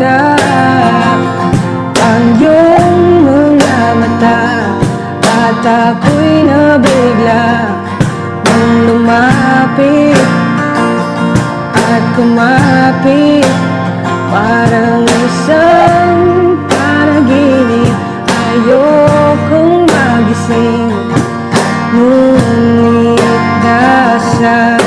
nakita ang iyong mga mata, at ako'y nabigla nung lumapit at kumapit. Parang isang panaginip, ayokong magising, ngunit dasal